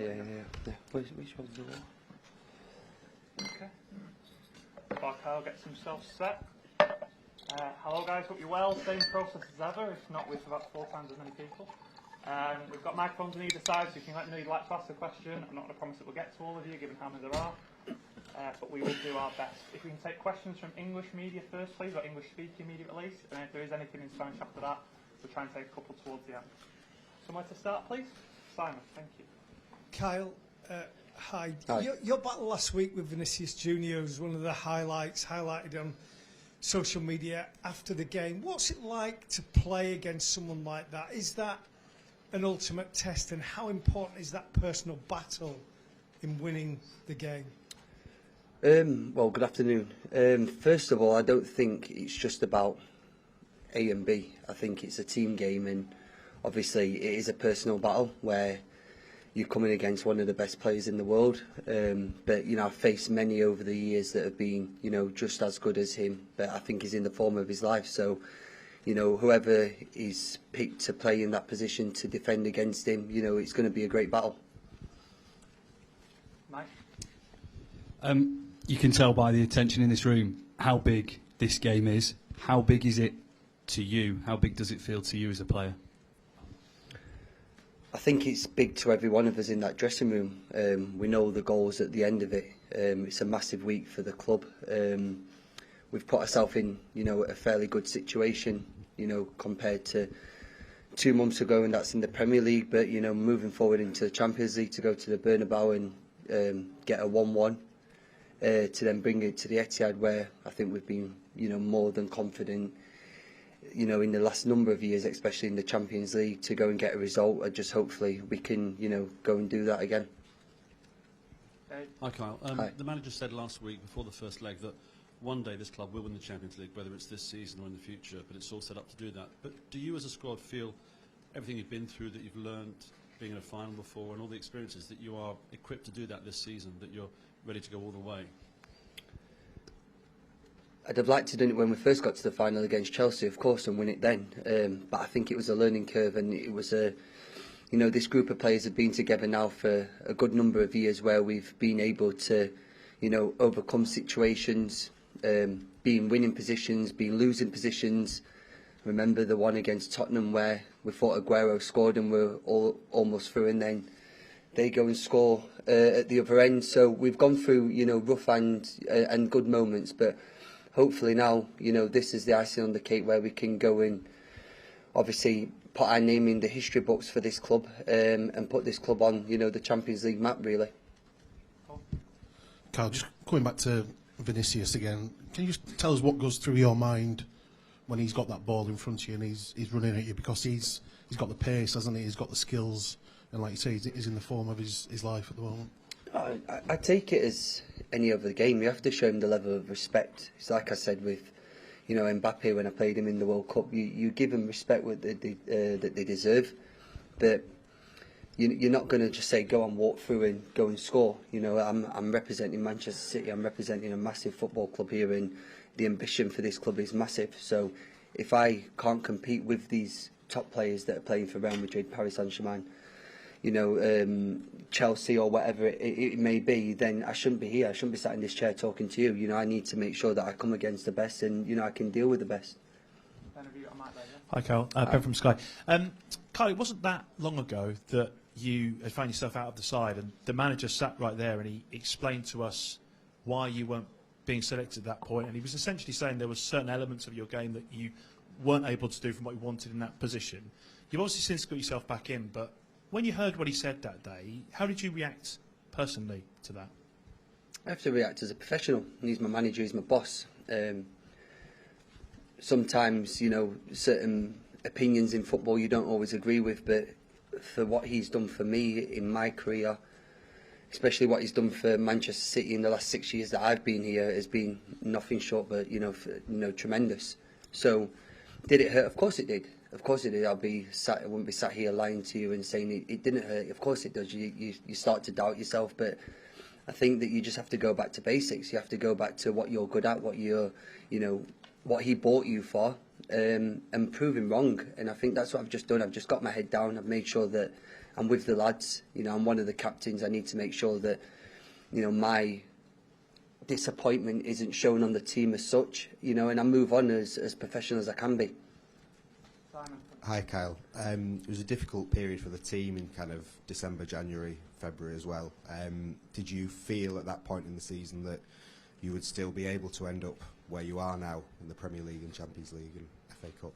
Yeah. Which one's the one? Okay. While Kyle gets himself set. Hello guys, hope you're well. Same process as ever, if not with about 4 times as many people. We've got microphones on either side, so you can let me know you'd like to ask a question. I'm not going to promise that we'll get to all of you, given how many there are. But we will do our best. If we can take questions from English media first, please, or English-speaking media at least. And if there is anything in Spanish after that, we'll try and take a couple towards the end. Somewhere to start, please? Simon, thank you. Kyle, hi. Your battle last week with Vinicius Jr was one of the highlights, highlighted on social media after the game. What's it like to play against someone like that? Is that an ultimate test, and how important is that personal battle in winning the game? Well, good afternoon. First of all, I don't think it's just about A and B. I think it's a team game, and obviously it is a personal battle where you're coming against one of the best players in the world. But, you know, I've faced many over the years that have been, you know, just as good as him, but I think he's in the form of his life. So, you know, whoever is picked to play in that position to defend against him, you know, it's going to be a great battle. Mike? You can tell by the attention in this room how big this game is. How big is it to you? How big does it feel to you as a player? I think it's big to every one of us in that dressing room. We know the goals at the end of it. It's a massive week for the club. We've put ourselves in, you know, a fairly good situation, you know, compared to 2 months ago, and that's in the Premier League. But, you know, moving forward into the Champions League, to go to the Bernabeu and get a 1-1, to then bring it to the Etihad, where I think we've been, you know, more than confident, you know, in the last number of years, especially in the Champions League, to go and get a result. And just hopefully we can, you know, go and do that again. Hi Kyle. Hi. The manager said last week before the first leg that one day this club will win the Champions League, whether it's this season or in the future, but it's all set up to do that. But do you as a squad feel everything you've been through, that you've learned being in a final before, and all the experiences, that you are equipped to do that this season, that you're ready to go all the way? I'd have liked to do it when we first got to the final against Chelsea, of course, and win it then. But I think it was a learning curve, and it was a, you know, this group of players have been together now for a good number of years, where we've been able to, you know, overcome situations, be in winning positions, be in losing positions. Remember the one against Tottenham where we thought Aguero scored and we're almost through, and then they go and score at the other end. So we've gone through, you know, rough and good moments, but hopefully now, you know, this is the icing on the cake where we can go and obviously put our name in the history books for this club, and put this club on, you know, the Champions League map, really. Carl, just going back to Vinicius again, can you just tell us what goes through your mind when he's got that ball in front of you and he's running at you? Because he's got the pace, hasn't he? He's got the skills, and like you say, he's in the form of his life at the moment. I take it as any other game. You have to show him the level of respect. It's like I said with, you know, Mbappe when I played him in the World Cup. You give them respect that they deserve, but you're not going to just say go and walk through and go and score. You know, I'm representing Manchester City. I'm representing a massive football club here, and the ambition for this club is massive. So if I can't compete with these top players that are playing for Real Madrid, Paris Saint-Germain, you know, Chelsea or whatever it may be, then I shouldn't be here. I shouldn't be sat in this chair talking to you. You know, I need to make sure that I come against the best, and, you know, I can deal with the best. Hi, Carl. Ben from Sky. Carl, it wasn't that long ago that you had found yourself out of the side, and the manager sat right there and he explained to us why you weren't being selected at that point, and he was essentially saying there were certain elements of your game that you weren't able to do from what you wanted in that position. You've obviously since got yourself back in, but when you heard what he said that day, how did you react personally to that? I have to react as a professional. He's my manager, he's my boss. Sometimes, you know, certain opinions in football you don't always agree with, but for what he's done for me in my career, especially what he's done for Manchester City in the last 6 years that I've been here, has been nothing short but, you know, tremendous. So, did it hurt? Of course it did. Of course it did. I wouldn't be sat here lying to you and saying it didn't hurt. Of course it does. You start to doubt yourself, but I think that you just have to go back to basics. You have to go back to what you're good at, what what he bought you for, and prove him wrong. And I think that's what I've just done. I've just got my head down. I've made sure that I'm with the lads. You know, I'm one of the captains. I need to make sure that, you know, my disappointment isn't shown on the team as such, you know, and I move on as professional as I can be. Simon. Hi Kyle. It was a difficult period for the team in kind of December, January, February as well. Did you feel at that point in the season that you would still be able to end up where you are now in the Premier League and Champions League and FA Cup?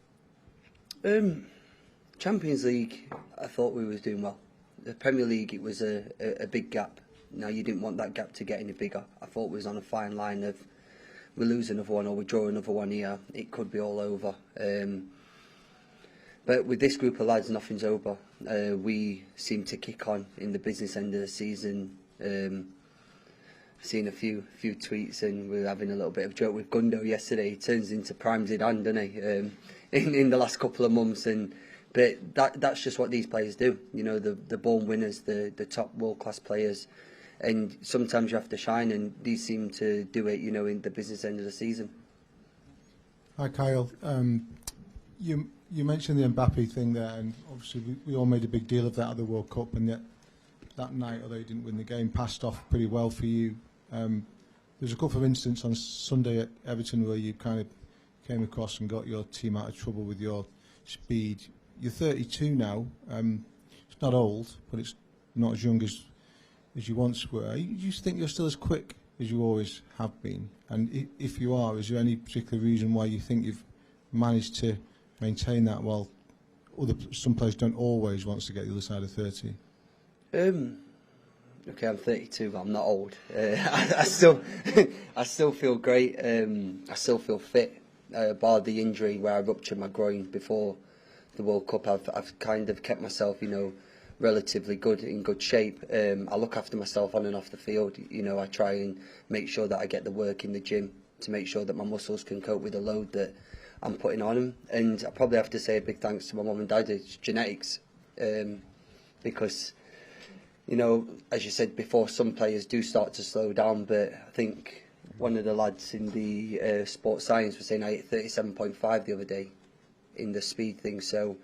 Champions League, I thought we was doing well. The Premier League, it was a big gap. Now, you didn't want that gap to get any bigger. I thought we was on a fine line of we lose another one or we draw another one here. It could be all over. But with this group of lads, nothing's over. We seem to kick on in the business end of the season. Seen a few tweets, and we were having a little bit of joke with Gundo yesterday. He turns into Prime Zidane, doesn't he? In the last couple of months, but that's just what these players do. You know, the born winners, the top world class players, and sometimes you have to shine, and these seem to do it. You know, in the business end of the season. Hi Kyle, you mentioned the Mbappe thing there, and obviously we all made a big deal of that at the World Cup, and yet that night, although you didn't win the game, passed off pretty well for you. There's a couple of incidents on Sunday at Everton where you kind of came across and got your team out of trouble with your speed. You're 32 now. It's not old, but it's not as young as you once were. Do you think you're still as quick as you always have been? And if you are, is there any particular reason why you think you've managed to maintain that while some players don't always want to get the other side of 30? Okay, I'm 32, but I'm not old. I still feel great. I still feel fit. Bar the injury where I ruptured my groin before the World Cup, I've kind of kept myself, you know, relatively in good shape. I look after myself on and off the field. You know, I try and make sure that I get the work in the gym to make sure that my muscles can cope with the load that I'm putting on them. And I probably have to say a big thanks to my mum and dad. It's genetics, because, you know, as you said before, some players do start to slow down, but I think one of the lads in the sports science was saying I hit 37.5 the other day in the speed thing, so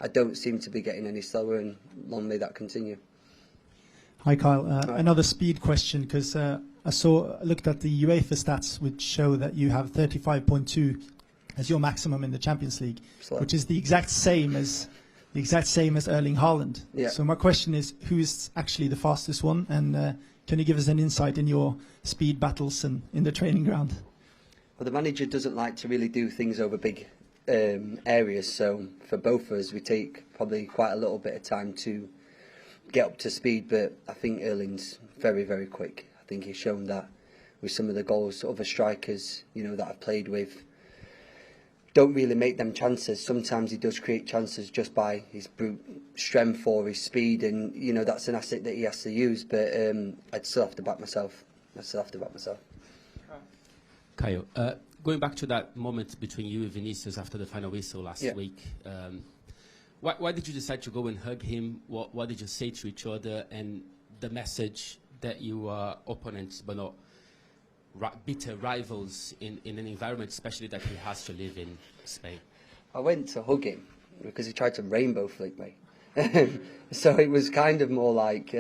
I don't seem to be getting any slower, and long may that continue. Hi Kyle, another speed question, because I looked at the UEFA stats which show that you have 35.2 as your maximum in the Champions League, which is the exact same as Erling Haaland. Yeah. So my question is, who is actually the fastest one, and can you give us an insight in your speed battles and in the training ground? Well, the manager doesn't like to really do things over big areas, so for both of us we take probably quite a little bit of time to get up to speed, but I think Erling's very, very quick. I think he's shown that with some of the goals. Other strikers, you know, that I've played with don't really make them chances. Sometimes he does create chances just by his brute strength or his speed, and you know, that's an asset that he has to use, but I'd still have to back myself. Kyle, going back to that moment between you and Vinicius after the final whistle last week, why did you decide to go and hug him? What did you say to each other? And the message that you are opponents but not bitter rivals in an environment, especially that he has to live in Spain? I went to hug him because he tried to rainbow flick me. So it was kind of more like,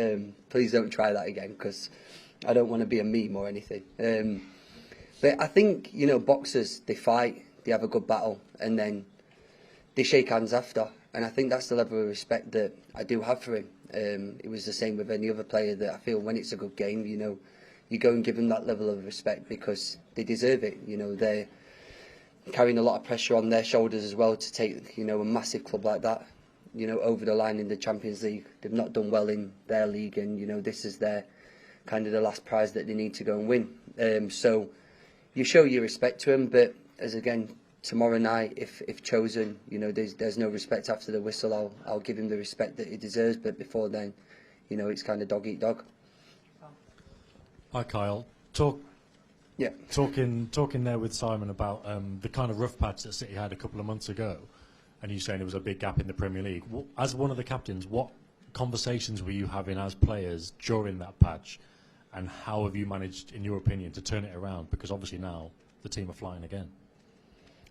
please don't try that again, because I don't want to be a meme or anything. But I think, you know, boxers, they fight, they have a good battle, and then they shake hands after. And I think that's the level of respect that I do have for him. It was the same with any other player, that I feel when it's a good game, you know, you go and give them that level of respect because they deserve it. You know, they're carrying a lot of pressure on their shoulders as well to take, you know, a massive club like that, you know, over the line in the Champions League. They've not done well in their league, and, you know, this is their kind of the last prize that they need to go and win. So you show your respect to him, but as again, tomorrow night, if chosen, you know, there's no respect after the whistle. I'll give him the respect that he deserves, but before then, you know, it's kind of dog eat dog. Hi Kyle. Talking there with Simon about the kind of rough patch that City had a couple of months ago, and you saying there was a big gap in the Premier League. As one of the captains, what conversations were you having as players during that patch, and how have you managed, in your opinion, to turn it around? Because obviously now the team are flying again.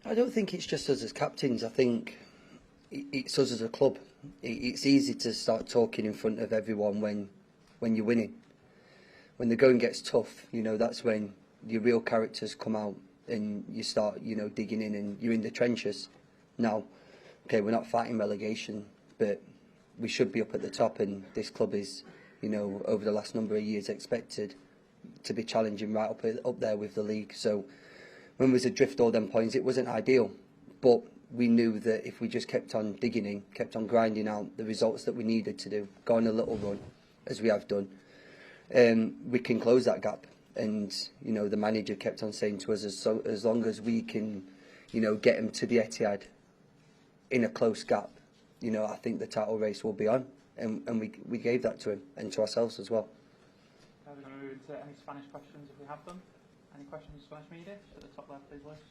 I don't think it's just us as captains. I think it's us as a club. It's easy to start talking in front of everyone when you're winning. When the going gets tough, you know, that's when your real characters come out and you start, you know, digging in and you're in the trenches. Now, okay, we're not fighting relegation, but we should be up at the top, and this club is, you know, over the last number of years expected to be challenging right up there with the league. So when we was adrift all them points, it wasn't ideal, but we knew that if we just kept on digging in, kept on grinding out the results that we needed to do, go on a little run, as we have done, we can close that gap. And, you know, the manager kept on saying to us, as long as we can, you know, get him to the Etihad in a close gap, you know, I think the title race will be on. And we gave that to him and to ourselves as well. We're going to move into any Spanish questions if we have them. Any questions in Spanish media? At the top left, please, list.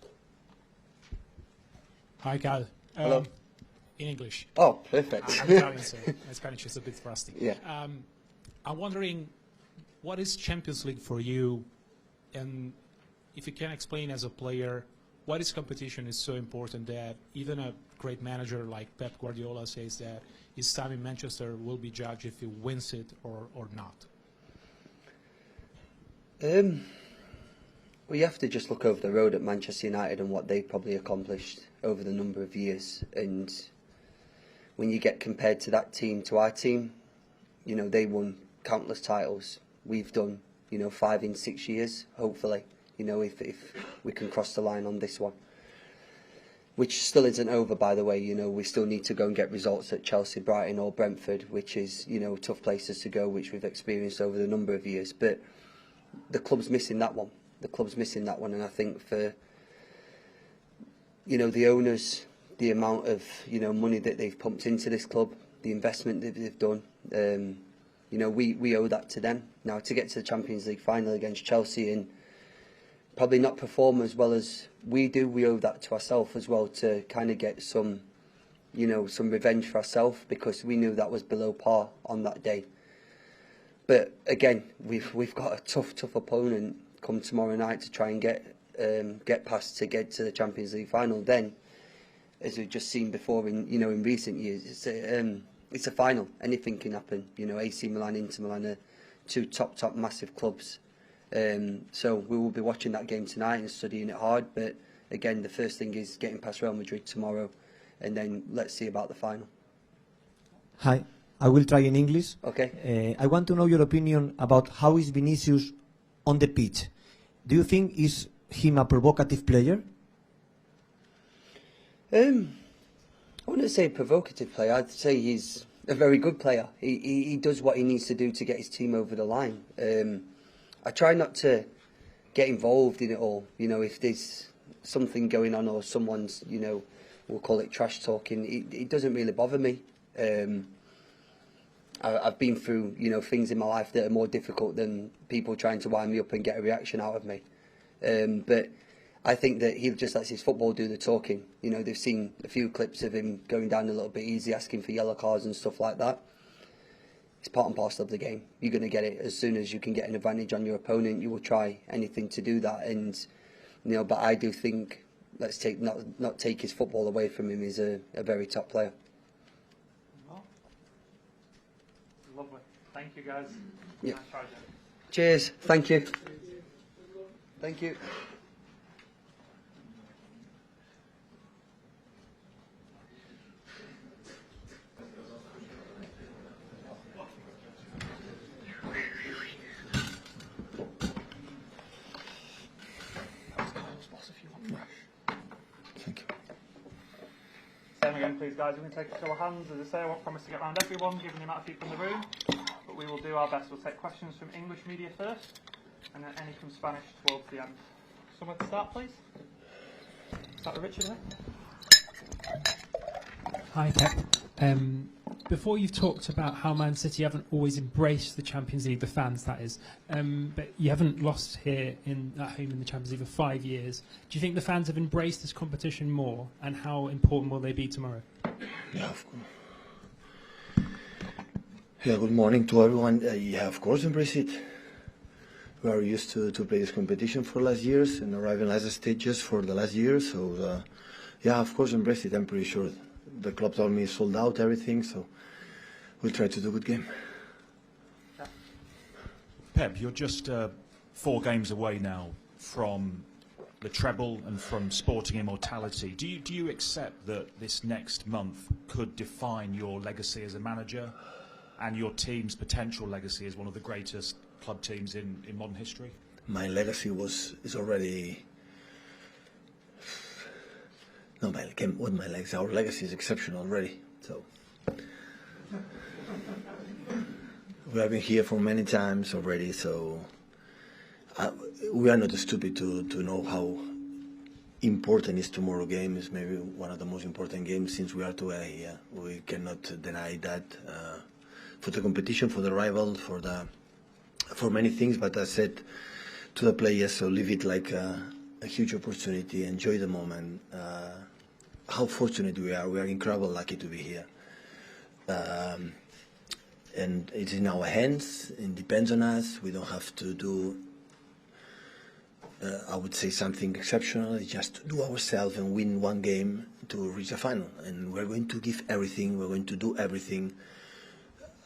Hi, Cal. Hello. In English. Oh, perfect. I'm Italian, so my Spanish is a bit rusty. Yeah. I'm wondering, what is Champions League for you? And if you can explain as a player, why this competition is so important that even a great manager like Pep Guardiola says that his time in Manchester will be judged if he wins it or not? Well, you have to just look over the road at Manchester United and what they've probably accomplished over the number of years. And when you get compared to that team, to our team, you know, they won countless titles. We've done, you know, 5 in 6 years, hopefully, you know, if we can cross the line on this one. Which still isn't over, by the way. You know, we still need to go and get results at Chelsea, Brighton or Brentford, which is, you know, tough places to go, which we've experienced over the number of years. But the club's missing that one. The club's missing that one, and I think for, you know, the owners, the amount of, you know, money that they've pumped into this club, the investment that they've done, you know, we owe that to them. Now, to get to the Champions League final against Chelsea and probably not perform as well as we do, we owe that to ourselves as well, to kind of get some, you know, some revenge for ourselves, because we knew that was below par on that day. But again, we've got a tough opponent come tomorrow night to try and get past to get to the Champions League final. Then, as we've just seen before in recent years, it's a final. Anything can happen. You know, AC Milan, Inter Milan are two top massive clubs. So we will be watching that game tonight and studying it hard. But again, the first thing is getting past Real Madrid tomorrow, and then let's see about the final. Hi, I will try in English. Okay. I want to know your opinion about how is Vinicius on the pitch. Do you think is him a provocative player? I wouldn't say provocative player. I'd say he's a very good player. He does what he needs to do to get his team over the line. I try not to get involved in it all. You know, if there's something going on or someone's, you know, we'll call it trash talking, it doesn't really bother me. I've been through, you know, things in my life that are more difficult than people trying to wind me up and get a reaction out of me. But I think that he just lets his football do the talking. You know, they've seen a few clips of him going down a little bit easy, asking for yellow cards and stuff like that. It's part and parcel of the game. You're going to get it as soon as you can get an advantage on your opponent. You will try anything to do that. And, you know, but I do think, let's not take his football away from him. He's a very top player. Lovely. Thank you, guys. Yeah. Nice try, Jim. Cheers. Thank you. Thank you. Same again, please, guys. We're going to take a show of hands. As I say, I won't promise to get around everyone, given the amount of people in the room, but we will do our best. We'll take questions from English media first, and then any from Spanish towards the end. Somewhere to start, please. Start with Richard here. Hi, Pep. Before you've talked about how Man City haven't always embraced the Champions League, the fans that is, but you haven't lost here at home in the Champions League for 5 years. Do you think the fans have embraced this competition more, and how important will they be tomorrow? Yeah, of course. Yeah, good morning to everyone. Yeah, of course, embrace it. We are used to play this competition for last years and arriving last stages for the last year. So, yeah, of course, embrace it. I'm pretty sure The club told me sold out everything, so we'll try to do a good game. Pep, you're just 4 games away now from the treble and from sporting immortality. Do you accept that this next month could define your legacy as a manager and your team's potential legacy as one of the greatest club teams in modern history? My legacy is already... No, my legacy. Our legacy is exceptional already. So we have been here for many times already. So we are not stupid to know how important is tomorrow game. Is maybe one of the most important games since we are together here. We cannot deny that for the competition, for the rival, for many things. But I said to the players, so leave it like a huge opportunity. Enjoy the moment. How fortunate we are. We are incredibly lucky to be here. And it's in our hands. It depends on us. We don't have to do, I would say, something exceptional. It's just to do ourselves and win one game to reach the final. And we're going to give everything. We're going to do everything.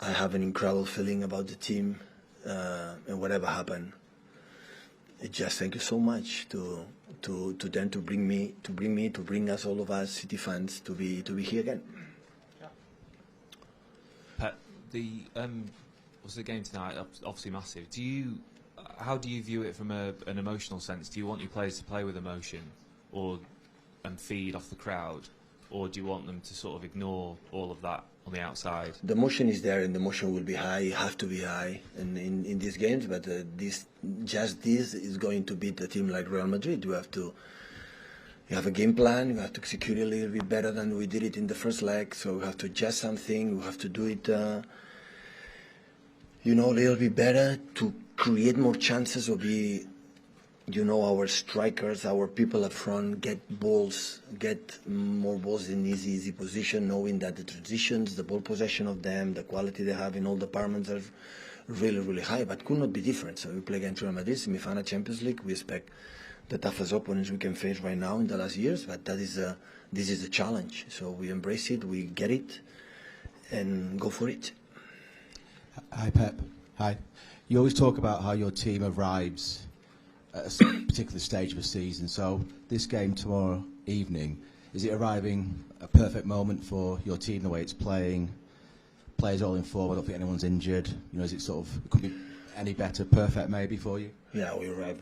I have an incredible feeling about the team and whatever happened. It's just thank you so much to them to bring us, all of us City fans, to be here again. Pep, the game tonight obviously massive. How do you view it from an emotional sense? Do you want your players to play with emotion, and feed off the crowd, or do you want them to sort of ignore all of that on the outside? The emotion is there, and the emotion will be high. You have to be high in these games, but this is going to beat a team like Real Madrid. You have a game plan. You have to execute it a little bit better than we did it in the first leg. So we have to adjust something. We have to do it, a little bit better to create more chances or be. Our strikers, our people up front get more balls in easy position, knowing that the transitions, the ball possession of them, the quality they have in all departments are really, really high, but could not be different. So we play against Real Madrid, semi-final Champions League. We expect the toughest opponents we can face right now in the last years, but this is a challenge. So we embrace it, we get it, and go for it. Hi, Pep. Hi. You always talk about how your team arrives at a particular stage of a season. So this game tomorrow evening, is it arriving a perfect moment for your team, the way it's playing? Players all in form, I don't think anyone's injured. Is it sort of, it could be any better, perfect maybe for you? Yeah, we arrive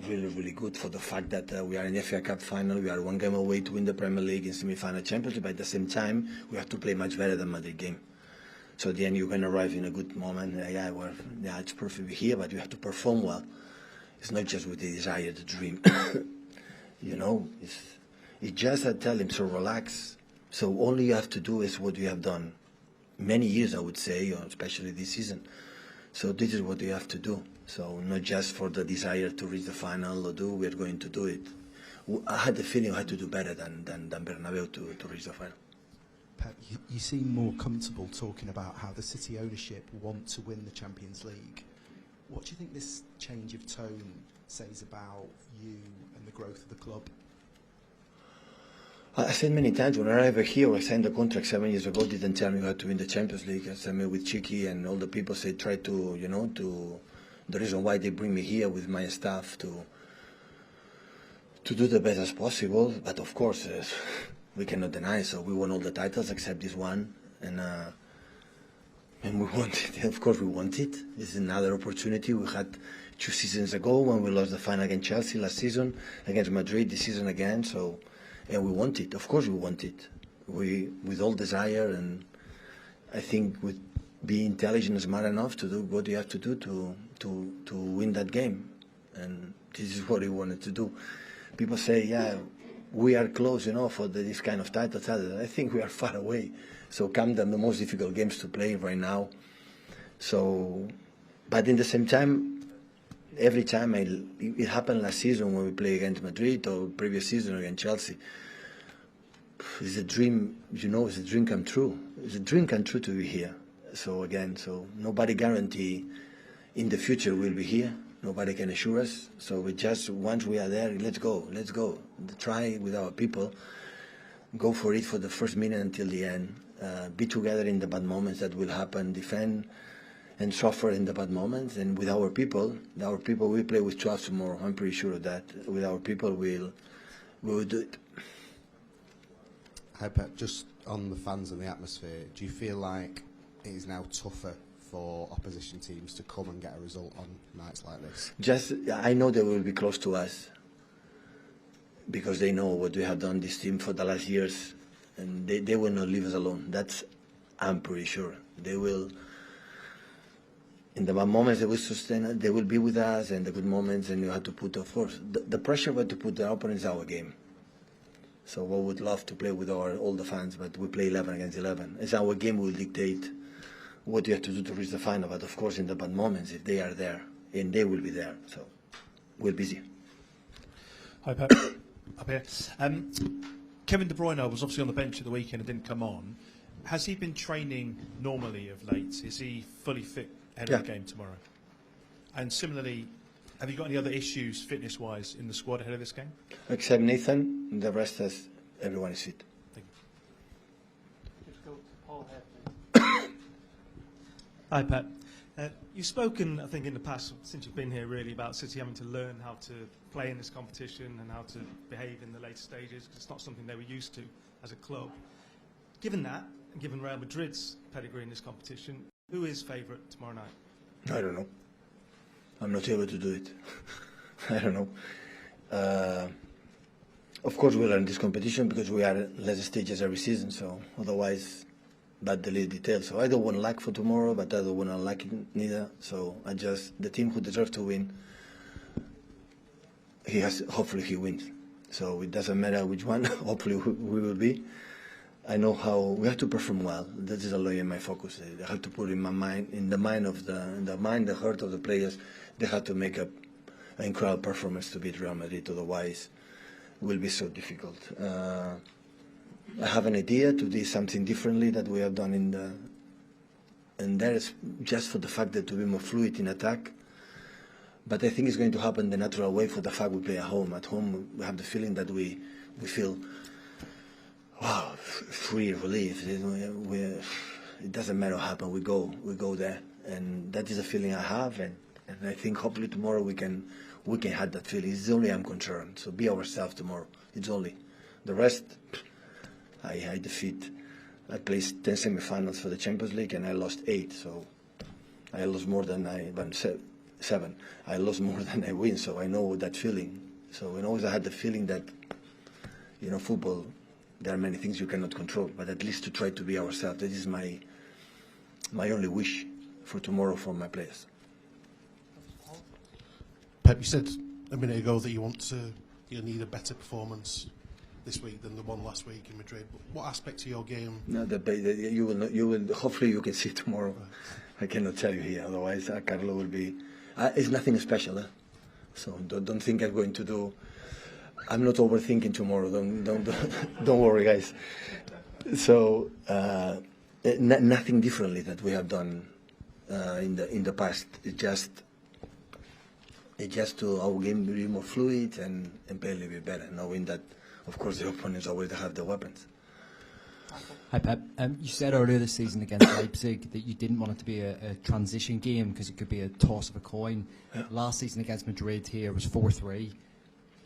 really, really good for the fact that we are in the FA Cup final. We are one game away to win the Premier League in semi-final Champions League, but at the same time, we have to play much better than Madrid game. So then you can arrive in a good moment. It's perfect here, but you have to perform well. It's not just with the desire, the dream. It's just I tell him, so relax. So all you have to do is what you have done many years, I would say, especially this season. So this is what you have to do. So not just for the desire to reach the final, we're going to do it. I had the feeling I had to do better than Bernabeu to reach the final. Pep, you seem more comfortable talking about how the City ownership want to win the Champions League. What do you think this change of tone says about you and the growth of the club? I said many times, when I arrived here, I signed the contract 7 years ago, didn't tell me how to win the Champions League. I met with Chiqui and all the people said, try to, the reason why they bring me here with my staff to do the best as possible. But of course, we cannot deny, so we won all the titles except this one. And we want it. Of course we want it. This is another opportunity. We had 2 seasons ago when we lost the final against Chelsea last season, against Madrid this season again. So, and we want it. Of course we want it. With all desire, and I think with being intelligent and smart enough to do what you have to do to win that game. And this is what we wanted to do. People say, yeah, we are close, for this kind of titles. I think we are far away. So come the most difficult games to play right now. So, but in the same time, every time it happened last season when we played against Madrid or previous season against Chelsea. It's a dream, it's a dream come true. It's a dream come true to be here. So again, nobody guarantee in the future we'll be here. Nobody can assure us. So once we are there, let's go. Try with our people. go for it for the first minute until the end. Be together in the bad moments that will happen, defend and suffer in the bad moments. And with our people we play with 12 tomorrow. I'm pretty sure of that. With our people we will do it. Hi Pep, just on the fans and the atmosphere, do you feel like it is now tougher for opposition teams to come and get a result on nights like this? I know they will be close to us because they know what we have done this team for the last years, and they will not leave us alone. That's, I'm pretty sure. They will, in the bad moments they will sustain us, they will be with us, and the good moments, and you have to put, of course, the pressure we have to put the opponent is our game. So we would love to play with all the fans, but we play 11 against 11. It's our game will dictate what you have to do to reach the final. But of course, in the bad moments, if they are there, and they will be there, so we're busy. Hi Pep, up here. Kevin De Bruyne was obviously on the bench at the weekend and didn't come on. Has he been training normally of late? Is he fully fit ahead of the game tomorrow? And similarly, have you got any other issues fitness-wise in the squad ahead of this game? Except Nathan, the rest is everyone is fit. Thank you. Just go to Paul here, please. Hi, Pep. You've spoken, I think, in the past, since you've been here, really, about City having to learn how to play in this competition and how to behave in the later stages, because it's not something they were used to as a club. Given that, and given Real Madrid's pedigree in this competition, who is favourite tomorrow night? I don't know. I'm not able to do it. I don't know. Of course, we learn this competition because we are at later stages every season, so otherwise, but the little details. So I don't want luck for tomorrow, but I don't want to like it neither. So the team who deserves to win, hopefully he wins. So it doesn't matter which one, hopefully we will be. I know how we have to perform well. That is always my focus. I have to put in my mind, in the heart of the players. They have to make an incredible performance to beat Real Madrid. Otherwise, it will be so difficult. I have an idea to do something differently that we have done and that is just for the fact that to be more fluid in attack. But I think it's going to happen the natural way for the fact we play at home. At home, we have the feeling that we feel. Wow, free relief. It doesn't matter what happens. We go there, and that is a feeling I have, and I think hopefully tomorrow we can have that feeling. It's only I'm concerned. So be ourselves tomorrow. It's only the rest. I placed 10 semi-finals for the Champions League, and I lost 8. So I lost more than I won 7. I lost more than I win. So I know that feeling. So I always had the feeling that football. There are many things you cannot control, but at least to try to be ourselves. That is my only wish for tomorrow for my players. Pep, you said a minute ago that you need a better performance this week than the one last week in Madrid. What aspects of your game? No, you will. Hopefully, you can see tomorrow. Right. I cannot tell you here. Otherwise, Carlo will be. It's nothing special, so don't think I'm going to do. I'm not overthinking tomorrow. Don't worry, guys. So nothing differently that we have done in the past. It's just to our game be more fluid and play a little bit better, knowing that, of course, the opponents always have the weapons. Hi Pep. You said earlier this season against Leipzig that you didn't want it to be a transition game because it could be a toss of a coin. Yeah. Last season against Madrid here was 4-3.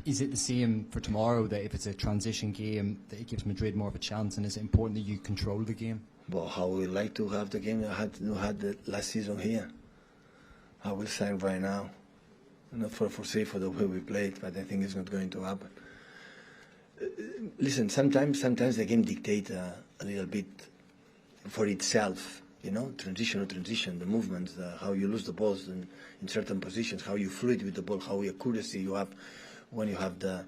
Is it the same for tomorrow, that if it's a transition game that it gives Madrid more of a chance, and is it important that you control the game? Well, how we like to have the game I had the last season here. I will sign right now. Not for the way we played, but I think it's not going to happen. Listen, sometimes the game dictates a little bit for itself. Transition, the movements, how you lose the balls in certain positions, how you fluid with the ball, how accuracy you have when you have the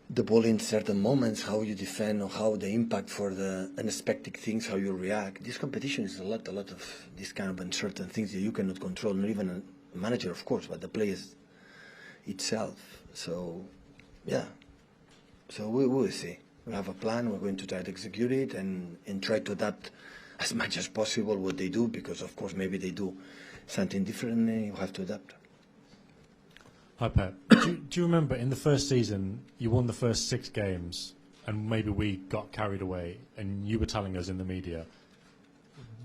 ball in certain moments, how you defend, or how the impact for the unexpected things, how you react. This competition is a lot of this kind of uncertain things that you cannot control, not even a manager, of course, but the players itself. So, yeah. So we will see. We have a plan. We're going to try to execute it and try to adapt as much as possible what they do, because, of course, maybe they do something different and you have to adapt. Hi Pep. Do you remember in the first season you won the first 6 games and maybe we got carried away, and you were telling us in the media,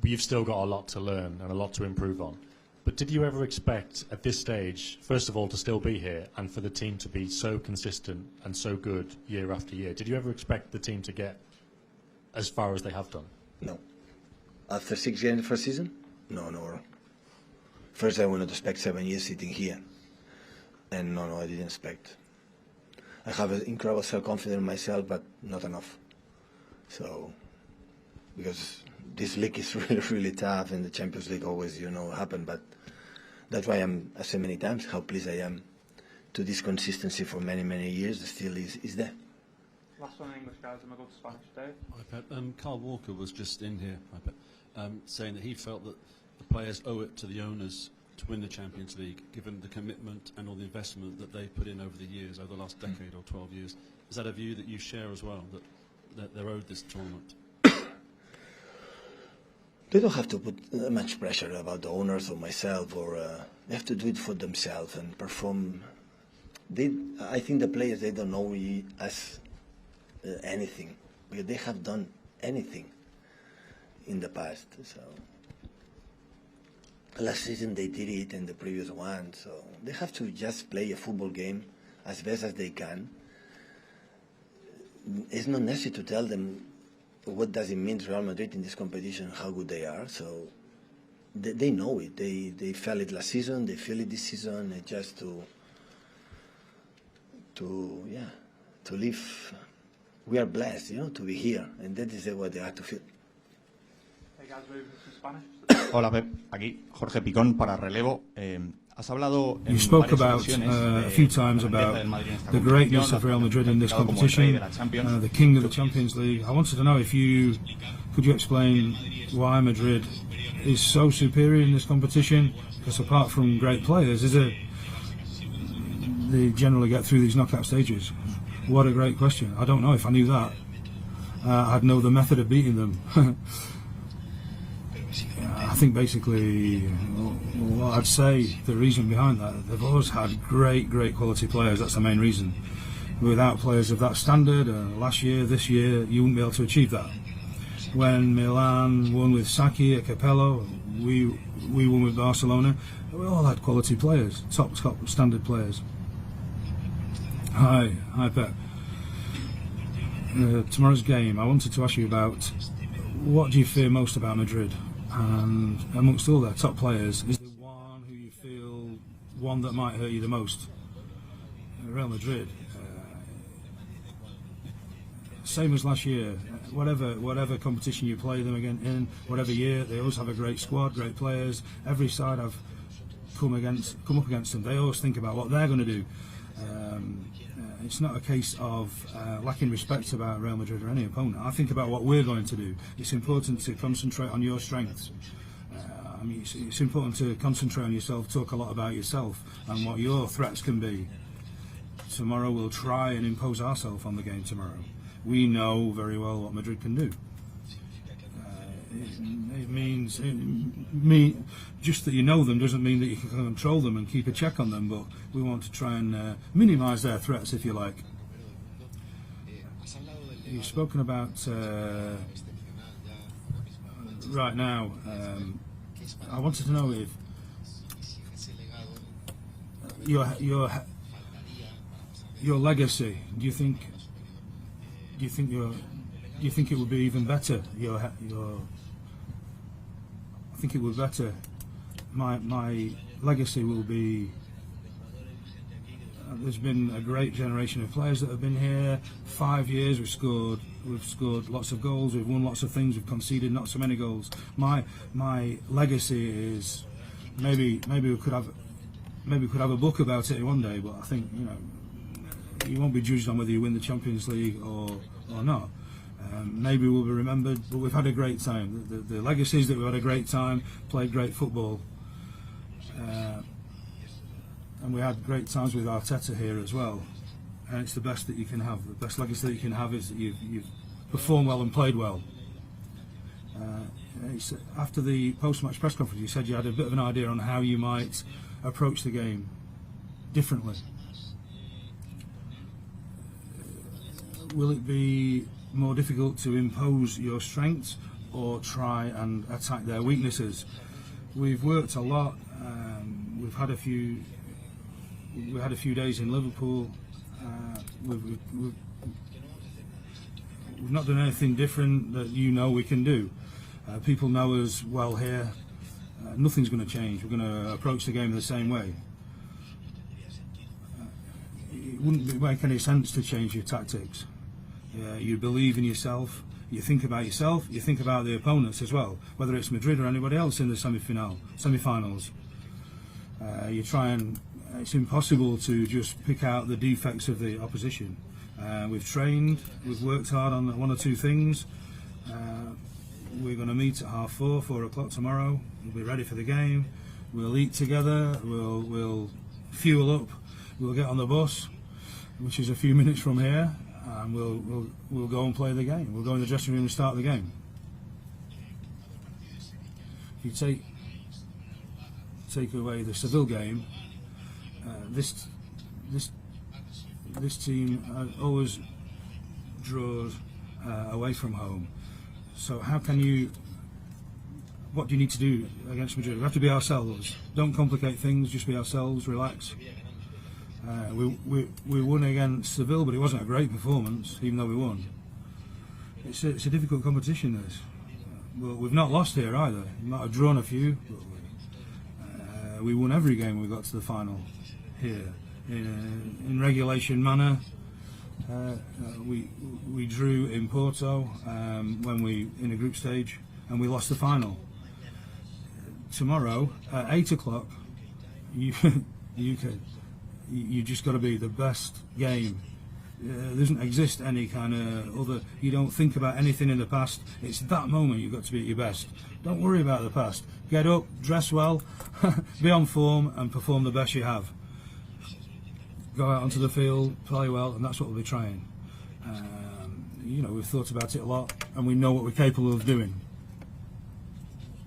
you've still got a lot to learn and a lot to improve on. But did you ever expect at this stage, first of all, to still be here and for the team to be so consistent and so good year after year? Did you ever expect the team to get as far as they have done? No. After 6 games the first season? No. First, I would not expect 7 years sitting here. And no, I didn't expect. I have an incredible self-confidence in myself, but not enough. So, because this league is really, really tough, and the Champions League always, happen. But that's why I said many times how pleased I am to this consistency for many, many years. Still is there. Last one in English, guys, and we'll go to Spanish, Dave. Hi, Pep. Carl Walker was just in here, saying that he felt that the players owe it to the owners to win the Champions League, given the commitment and all the investment that they put in over the years, over the last decade or 12 years. Is that a view that you share as well, that they're owed this tournament? They don't have to put much pressure about the owners or myself, or they have to do it for themselves and perform. I think the players, they don't know us anything, because they have done anything in the past. So last season they did it, and the previous one. So they have to just play a football game as best as they can. It's not necessary to tell them what does it mean to Real Madrid in this competition, how good they are. So they know it. They felt it last season. They feel it this season. And just to live. We are blessed, to be here, and that is what they have to feel. Hey guys, moving to Spanish. Hola Pep, aquí Jorge Picón para relevo. Has hablado you spoke about a few times about the greatness of Real Madrid in this competition, the king of the Champions League. I wanted to know if could you explain why Madrid is so superior in this competition? Because apart from great players, they generally get through these knockout stages. What a great question. I don't know if I knew that. I'd know the method of beating them. I think basically, well, I'd say the reason behind that, they've always had great quality players. That's the main reason. Without players of that standard, last year, this year, you wouldn't be able to achieve that. When Milan won with Sacchi at Capello, we won with Barcelona, we all had quality players, top standard players. Hi Pep. Tomorrow's game, I wanted to ask you about what do you fear most about Madrid? And amongst all their top players, is there one who you feel that might hurt you the most? Real Madrid, same as last year. Whatever competition you play them again in, whatever year, they always have a great squad, great players. Every side I've come up against them, they always think about what they're going to do. It's not a case of lacking respect about Real Madrid or any opponent. I think about what we're going to do. It's important to concentrate on your strengths. It's important to concentrate on yourself, talk a lot about yourself and what your threats can be. Tomorrow we'll try and impose ourselves on the game tomorrow. We know very well what Madrid can do. It means just that you know them doesn't mean that you can control them and keep a check on them, but we want to try and minimise their threats, if you like. You've spoken about right now. I wanted to know if your legacy. Do you think it would be even better? I think it would be better. My legacy will be. There's been a great generation of players that have been here. 5 years, we've scored lots of goals. We've won lots of things. We've conceded not so many goals. My legacy is maybe we could have a book about it one day. But I think you won't be judged on whether you win the Champions League or not. Maybe we'll be remembered, but we've had a great time. The legacy is that we've had a great time, played great football, and we had great times with Arteta here as well. And it's the best that you can have. The best legacy that you can have is that you've performed well and played well. After the post-match press conference, you said you had a bit of an idea on how you might approach the game differently. will it be more difficult to impose your strengths or try and attack their weaknesses? We've worked a lot. We've had a few. We had a few days in Liverpool. We've not done anything different that we can do. People know us well here. Nothing's going to change. We're going to approach the game in the same way. It wouldn't make any sense to change your tactics. You believe in yourself. You think about yourself. You think about the opponents as well, whether it's Madrid or anybody else in the semi-finals. You try and. It's impossible to just pick out the defects of the opposition. We've trained. We've worked hard on one or two things. We're going to meet at 4:30, 4 o'clock tomorrow. We'll be ready for the game. We'll eat together. We'll fuel up. We'll get on the bus, which is a few minutes from here, and we'll go and play the game. We'll go in the dressing room and start the game. If you take away the Seville game, this team always draws away from home. So how can you? What do you need to do against Madrid? We have to be ourselves. Don't complicate things. Just be ourselves. Relax. We won against Seville, but it wasn't a great performance, even though we won. It's a difficult competition. This. Well, we've not lost here either. We might have drawn a few, but we won every game we got to the final here in regulation manner. We drew in Porto when we in a group stage, and we lost the final. Tomorrow at 8 o'clock, you just got to be the best game. There doesn't exist any kind of other. You don't think about anything in the past. It's that moment you've got to be at your best. Don't worry about the past. Get up, dress well, be on form, and perform the best you have. Go out onto the field, play well, and that's what we'll be trying. We've thought about it a lot, and we know what we're capable of doing.